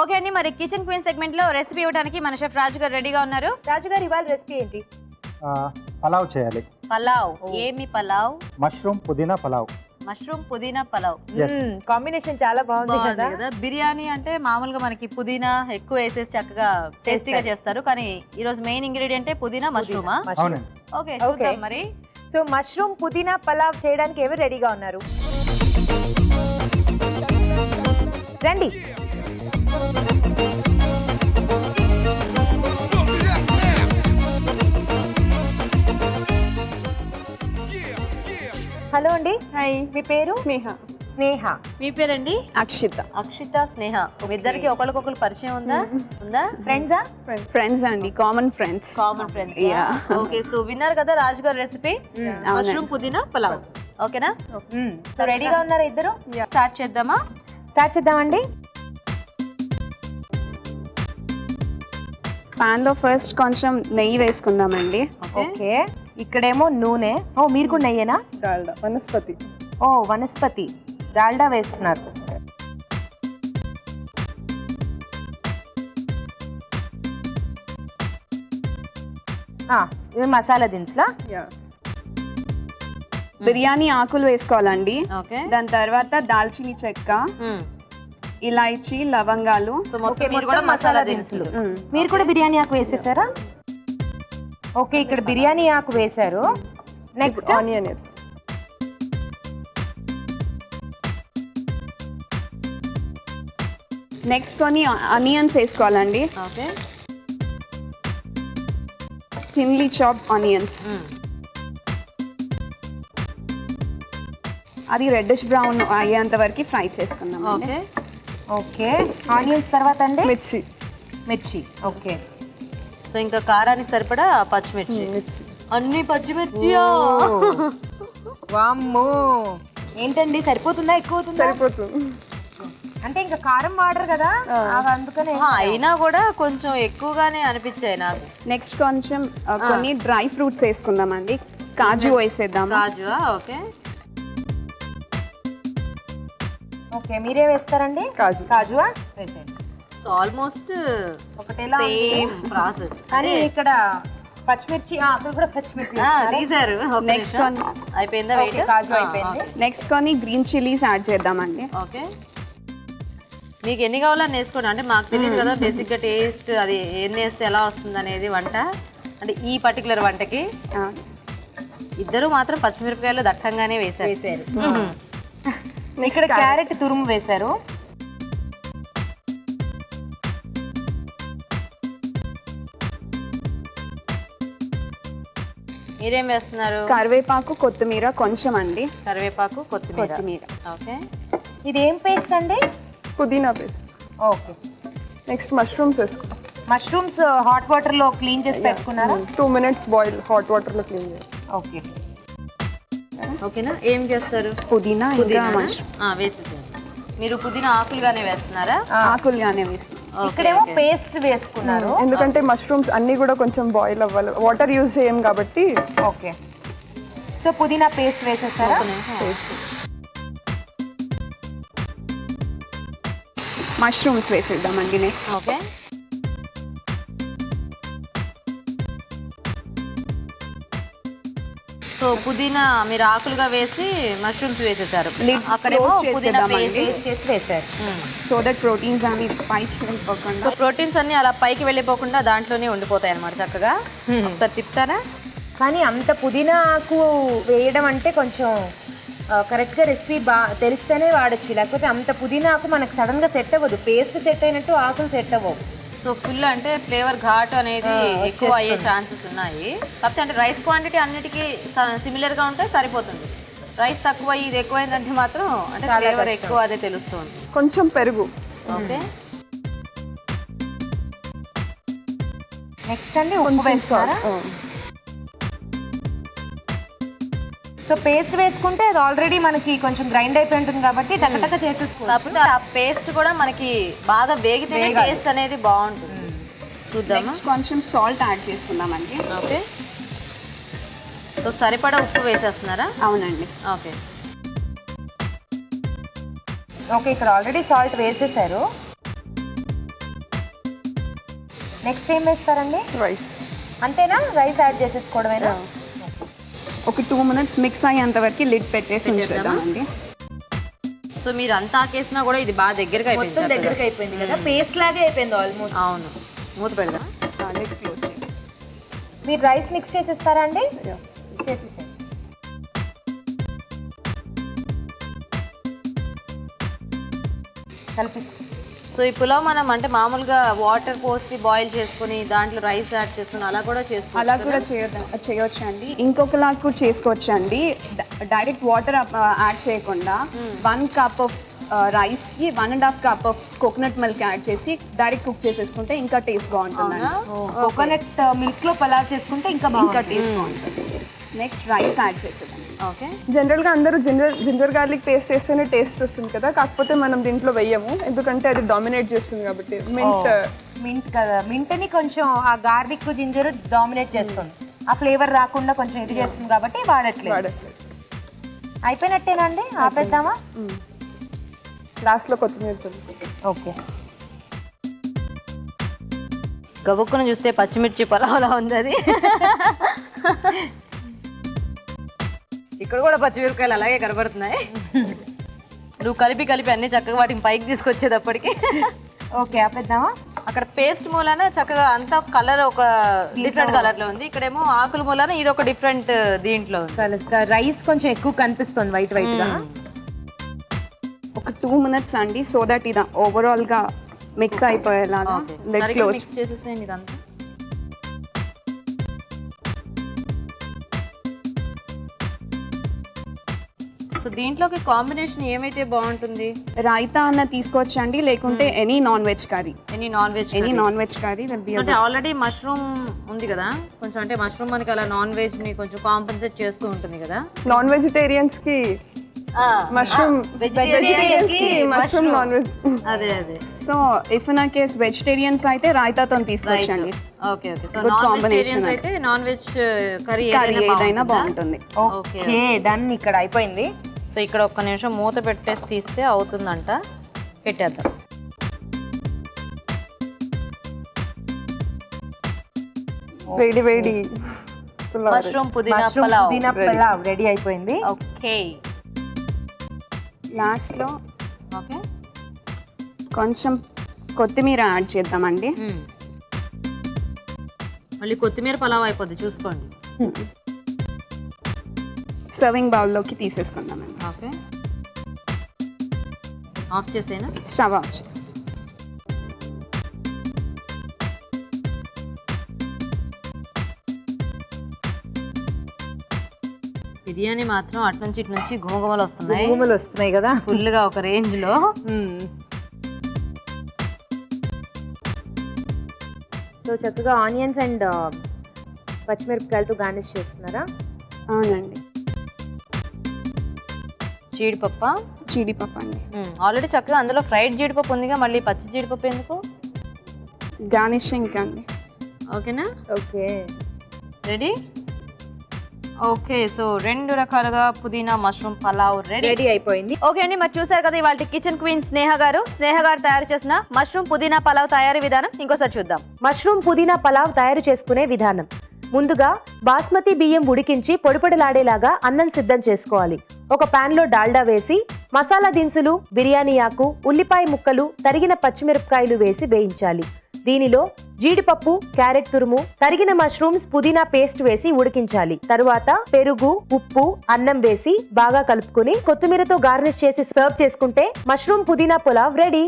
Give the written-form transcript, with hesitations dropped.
Okay అండి, మరి kitchen queen segment లో రెసిపీ ఇవ్వడానికి మన షెఫ్ రాజు గారు రెడీగా ఉన్నారు. రాజు గారు, ఇవాళ రెసిపీ ఏంటి? పలావ్ చేయాలి. పలావ్. ఏమి పలావ్? మష్రూమ్ పుదీనా పలావ్. మష్రూమ్ పుదీనా పలావ్. కాంబినేషన్ చాలా బాగుంది కదా. బిర్యానీ అంటే మామూలుగా మనకి పుదీనా ఎక్కువ వేసేసి చక్కగా టేస్టీగా చేస్తారు, కానీ ఈ రోజు మెయిన్ ఇంగ్రీడియంట్ పుదీనా మష్రూమా? అవునండి. ఓకే, చూద్దాం మరి. సో మష్రూమ్ పుదీనా పలావ్ చేయడానికి ఎవరు రెడీగా ఉన్నారు? రండి. హలో అండి. హాయ్, మీ పేరు? స్నేహ. స్నేహ. మీ పేరండి? అక్షిత. అక్షిత, స్నేహ. మీ ఇద్దరికి ఒకరికొకరు పరిచయం ఉందా? ఫ్రెండ్సా? ఫ్రెండ్స్ అండి, common friends. Common friends. Okay, so విన్నారు కదా రాజు గారి రెసిపీ మష్రూమ్ పుదీనా పలావ్. ఓకేనా? సో రెడీగా ఉన్నారా ఇద్దరు? స్టార్ట్ చేద్దామా? స్టార్ట్ చేద్దామండి. పాన్ లో ఫస్ట్ కొంచెం నెయ్యి వేసుకుందామండి. ఓకే, ఇక్కడేమో నూనె. ఓ, మీరు కూడా నెయ్యేనా? డాల్డా, వనస్పతి. ఓ, వనస్పతి డాల్డా వేస్తున్నారు. ఇవి మసాలా దినుసులా? బిర్యానీ ఆకులు వేసుకోవాలండి. ఓకే, దాని తర్వాత దాల్చిని చెక్క, ఇలాయచి, లవంగాలు. సో మొత్తం మీరు కూడా మసాలా దినుసులు. మీరు కూడా బిర్యానీ ఆకు వేసేసారా? ఓకే, ఇక్కడ బిర్యానీ ఆకు వేశారు. Next onion. నెక్స్ట్ కొన్ని ఆనియన్స్ వేసుకోవాలండి. Okay, thinly chop onions. అది రెడ్డిష్ బ్రౌన్ అయ్యేంత వరకు ఫ్రై చేసుకుందాం. Okay, okay. ఆనియన్స్ తర్వాత అండి మిర్చి. మిర్చి. ఓకే, సో ఇంకా కారానికి సరిపడా పచ్చిమిర్చి. అన్ని పచ్చిమిర్చి. వామ్మో, ఏంటండి సరిపోతుందా? ఎక్కువ అవుతుందా? సరిపోతుంది. అంటే ఇంకా కారం వాడరు కదా, అందుకనే. అయినా కూడా కొంచెం ఎక్కువగానే అనిపించాయి నాకు. నెక్స్ట్ కొంచెం కొన్ని డ్రై ఫ్రూట్స్ వేసుకుందామండి. కాజు వేసేద్దాం. కాజు. Okay, okay. మీరే వేస్తారండి? కాజు. కాజువా? సో ఆల్మోస్ట్ ఒకటేలా సేమ్ ప్రాసెస్, కానీ ఇక్కడ పచ్చిమిర్చి, అక్కడ కూడా పచ్చిమిర్చి తీసారు. నెక్స్ట్ అయిపోయిందా? వెయిట్. కాజు అయిపోయింది. నెక్స్ట్ కొన్ని గ్రీన్ చిల్లీస్ యాడ్ చేద్దామండి. ఓకే, మీకు ఎన్ని కావాలని వేసుకోండి. అంటే మాకు తెలియదు కదా బేసిక్గా టేస్ట్, అది ఎన్ని వేస్తే ఎలా వస్తుంది అనేది వంట. అంటే ఈ పర్టికులర్ వంటకి ఇద్దరు మాత్రం పచ్చిమిరపకాయలు దట్టంగానే వేసారు. ఇక్కడ క్యారెట్ తురుము వేశారు. మీరేం వేస్తున్నారు? కరివేపాకు, కొత్తిమీర కొంచెం అండి. కరివేపాకు, కొత్తిమీర. ఓకే, ఇది ఏం పేస్ట్ అండి? పుదీనా పేస్ట్. ఓకే. నెక్స్ట్ మష్రూమ్స్ వేసుకో. మష్రూమ్స్ హాట్ వాటర్ లో క్లీన్ చేసి పెట్టుకున్నారా? 2 minutes బాయిల్ హాట్ వాటర్ లో క్లీన్ చేయాలి. ఓకే. ఓకేనా? ఏం చేస్తారు? పుదీనా పుదీనా మష్రూమ్ వేసేసారు. మీరు పుదీనా ఆకులుగానే వేస్తున్నారా? ఆకులుగానే వేస్తాం. ఇక్కడేమో పేస్ట్ వేసుకున్నారు, ఎందుకంటే మష్రూమ్స్ అన్ని కూడా కొంచెం బాయిల్ అవ్వాలి, వాటర్ యూజ్ చేయం కాబట్టి. ఓకే. సో పుదీనా పేస్ట్ వేసేస్తారా? మష్రూమ్స్ వేసేద్దామండి నెక్స్ట్. ఓకే, సో పుదీనా మీరు ఆకులుగా వేసి మష్రూమ్స్ వేసేసారు. అక్కడేమో పుదీనా పేస్ట్ చేసి వేశారు. సో దట్ ప్రోటీన్స్ అన్ని పైకి వెళ్ళిపోకుండా. సో ప్రోటీన్స్ అన్ని అలా పైకి వెళ్ళిపోకుండా దాంట్లోనే ఉండిపోతాయి అన్నమాట. చక్కగా ఒకసారి తిప్పుతారా? కానీ అంత పుదీనా ఆకు వేయడం అంటే కొంచెం కరెక్ట్గా రెసిపీ తెలిస్తేనే వాడచ్చు, లేకపోతే అంత పుదీనా ఆకు మనకు సడన్గా సెట్ అవ్వదు. పేస్ట్ సెట్ అయినట్టు ఆకులు సెట్ అవ్వవు. సో ఫుల్ అంటే ఫ్లేవర్ ఘాట్ అనేది ఎక్కువ అయ్యే ఛాన్సెస్ ఉన్నాయి. కాకపోతే అంటే రైస్ క్వాంటిటీ అన్నిటికీ సిమిలర్గా ఉంటే సరిపోతుంది. రైస్ తక్కువ ఇది ఎక్కువైందంటే మాత్రం అంటే ఫ్లేవర్ ఎక్కువ అదే తెలుస్తుంది. కొంచెం పెరుగు. ఓకే, నెక్స్ట్ అండి ఉప్పు వేస్తారా? సో పేస్ట్ వేసుకుంటే అది ఆల్రెడీ మనకి కొంచెం గ్రైండ్ అయిపోయి ఉంటుంది కాబట్టి టకటక చేసేసుకోవచ్చు. కాకపోతే ఆ పేస్ట్ కూడా మనకి బాగా వేగితే టేస్ట్ అనేది బాగుంటుంది. చూద్దామా? కొంచెం సాల్ట్ యాడ్ చేసుకుందామండి. ఓకే, సో సరిపడా ఉప్పు వేసేస్తున్నారా? అవునండి. ఓకే, ఓకే, ఇక్కడ ఆల్రెడీ సాల్ట్ వేసేసారు. నెక్స్ట్ ఏం వేస్తారండి? రైస్. అంతేనా? రైస్ యాడ్ చేసేసుకోవడమేనా? ఒక 2 minutes మిక్స్ అయ్యేంత వరకు లిడ్ పెట్టేసి ఉంచేద్దామండి. సో మీరు అంతా ఆకేసినా కూడా ఇది బాగా దగ్గరగా అయిపోయింది. మొత్తం దగ్గరికి అయిపోయింది కదా, పేస్ట్ లాగే అయిపోయింది ఆల్మోస్ట్. అవును, మూత పెడదాం. లిడ్ క్లోజ్ చేసి మీరు రైస్ మిక్స్ చేసేస్తారా అండి? చేసేసారు. కలిపి. సో ఈ పులావ్ మనం అంటే మామూలుగా వాటర్ పోసి బాయిల్ చేసుకుని దాంట్లో రైస్ యాడ్ చేసుకుని అలా కూడా చేసుకోవచ్చు. అలా కూడా చేయొచ్చు అండి. ఇంకొకలా కూడా చేసుకోవచ్చు అండి. డైరెక్ట్ వాటర్ యాడ్ చేయకుండా 1 cup ఆఫ్ రైస్కి 1.5 cup of coconut milk add చేసి డైరెక్ట్ కుక్ చేసేసుకుంటే ఇంకా టేస్ట్ బాగుంటుంది. కోకోనట్ మిల్క్ లో పలావ్ చేసుకుంటే ఇంకా టేస్ట్ బాగుంటుంది. నెక్స్ట్ రైస్ యాడ్ చేసేదండి. ఓకే. జనరల్గా అందరూ జింజర్ గార్లిక్ పేస్ట్ వేస్తేనే టేస్ట్ వస్తుంది కదా, కాకపోతే మనం దీంట్లో వెయ్యము ఎందుకంటే అది డామినేట్ చేస్తుంది కాబట్టి. మింట్ కదా, మింట్ని కొంచెం ఆ గార్లిక్ జింజర్ డామినేట్ చేస్తుంది, ఆ ఫ్లేవర్ రాకుండా కొంచెం ఇది చేస్తుంది కాబట్టి వాడట్లేదు. అయిపోయినట్టేనా అండి? ఆపేద్దామా? లాస్ట్లో కొత్తిమీర చల్లుతుంది. ఓకే. గబుక్కును చూస్తే పచ్చిమిర్చి పలావ్లా ఉంది అది. ఇక్కడ కూడా పచ్చిమిరపకాయలు అలాగే కనబడుతున్నాయి. నువ్వు కలిపి అన్ని చక్కగా వాటిని పైకి తీసుకొచ్చేటప్పటికి. ఓకే, ఆపేద్దామా? అక్కడ పేస్ట్ మూలాన చక్కగా అంతా కలర్ ఒక డిఫరెంట్ కలర్ లో ఉంది, ఇక్కడేమో ఆకుల మూలాన ఇది ఒక డిఫరెంట్ దీంట్లో ఉంది. రైస్ కొంచెం ఎక్కువ కనిపిస్తుంది వైట్ వైట్ గా. ఒక 2 minutes అండి, సో దట్ ఇది ఓవరాల్ గా మిక్స్ అయిపోయేలాగా. లిడ్ క్లోజ్ మిక్స్ చేసేసేయండి ఇదంతా. సో దీంట్లోకి కాంబినేషన్ ఏమైతే బాగుంటుంది? రైతా అన్న తీసుకోవచ్చండి, లేకుంటే any non veg curry. Any non veg curry అంటే ఆల్రెడీ మష్రూమ్ ఉంది కదా, కొంచెం అంటే మష్రూమ్ మనకి అలా నాన్ వెజ్ ని కొంచెం కాంపెన్సేట్ చేస్తూ ఉంటుంది కదా. నాన్ వెజిటేరియన్స్ కి మష్రూమ్, వెజిటేరియన్స్ కి మష్రూమ్ నాన్ వెజ్. అదే. So if in case vegetarians అయితే రైతాతో తీసుకోవచ్చండి. ఓకే. సో నాన్ వెజిటేరియన్స్ అయితే నాన్ వెజ్ కర్రీ ఏదైనా బాగుంటుంది. Okay, done. ఇక్కడ అయిపోయింది. సో ఇక్కడ ఒక్క నిమిషం మూత పెట్టేసి తీస్తే అవుతుందంట. పెట్టేద్దాం. వేడి మష్రూమ్ పుదీనా పలావ్ రెడీ అయిపోయింది. ఓకే. లాస్ట్లో ఓకే కొంచెం కొత్తిమీర యాడ్ చేద్దామండి. మళ్ళీ కొత్తిమీర పలావ్ అయిపోద్ది చూసుకోండి. సర్వింగ్ బౌల్లోకి తీసేసుకుందామండి. ఓకే, ఆఫ్ చేసేనా? స్టవ్ ఆఫ్ చేసి బిర్యానీ మాత్రం అటు నుంచి ఇటు నుంచి ఘుమఘుమలు వస్తున్నాయి కదా ఫుల్గా ఒక రేంజ్ లో. సో చక్కగా ఆనియన్స్ అండ్ పచ్చిమిరపకాయలతో గార్నిష్ చేస్తున్నారా? అవునండి. జీడిపప్పు అండి. ఆల్రెడీ చక్కగా అందులో ఫ్రైడ్ జీడిపప్పు ఉందిగా, మళ్ళీ పచ్చి జీడిపప్పు ఎందుకు? గార్నిషింగ్ అండి. ఓకేనా? Okay, ready. ఓకే, సో 2 రకాలుగా పుదీనా మష్రూమ్ పలావ్ రెడీ అయిపోయింది. ఓకే అండి, మరి చూసారు కదా ఇవాళ కిచెన్ క్వీన్ స్నేహ గారు తయారు చేసిన మష్రూమ్ పుదీనా పలావ్ తయారీ విధానం. ఇంకోసారి చూద్దాం. మష్రూమ్ పుదీనా పలావ్ తయారు చేసుకునే విధానం. ముందుగా బాస్మతి బియ్యం ఉడికించి పొడిపొడిలాడేలాగా అన్నం సిద్ధం చేసుకోవాలి. ఒక పాన్ లో డాల్డా వేసి మసాలా దినుసులు, బిర్యానీ ఆకు, ఉల్లిపాయ ముక్కలు, తరిగిన పచ్చిమిరపకాయలు వేసి వేయించాలి. దీనిలో జీడిపప్పు, క్యారెట్ తురుము, తరిగిన మష్రూమ్స్, పుదీనా పేస్ట్ వేసి ఉడికించాలి. తరువాత పెరుగు, ఉప్పు, అన్నం వేసి బాగా కలుపుకొని కొత్తిమీరతో గార్నిష్ చేసి సర్వ్ చేసుకుంటే మష్రూమ్ పుదీనా పులావ్ రెడీ.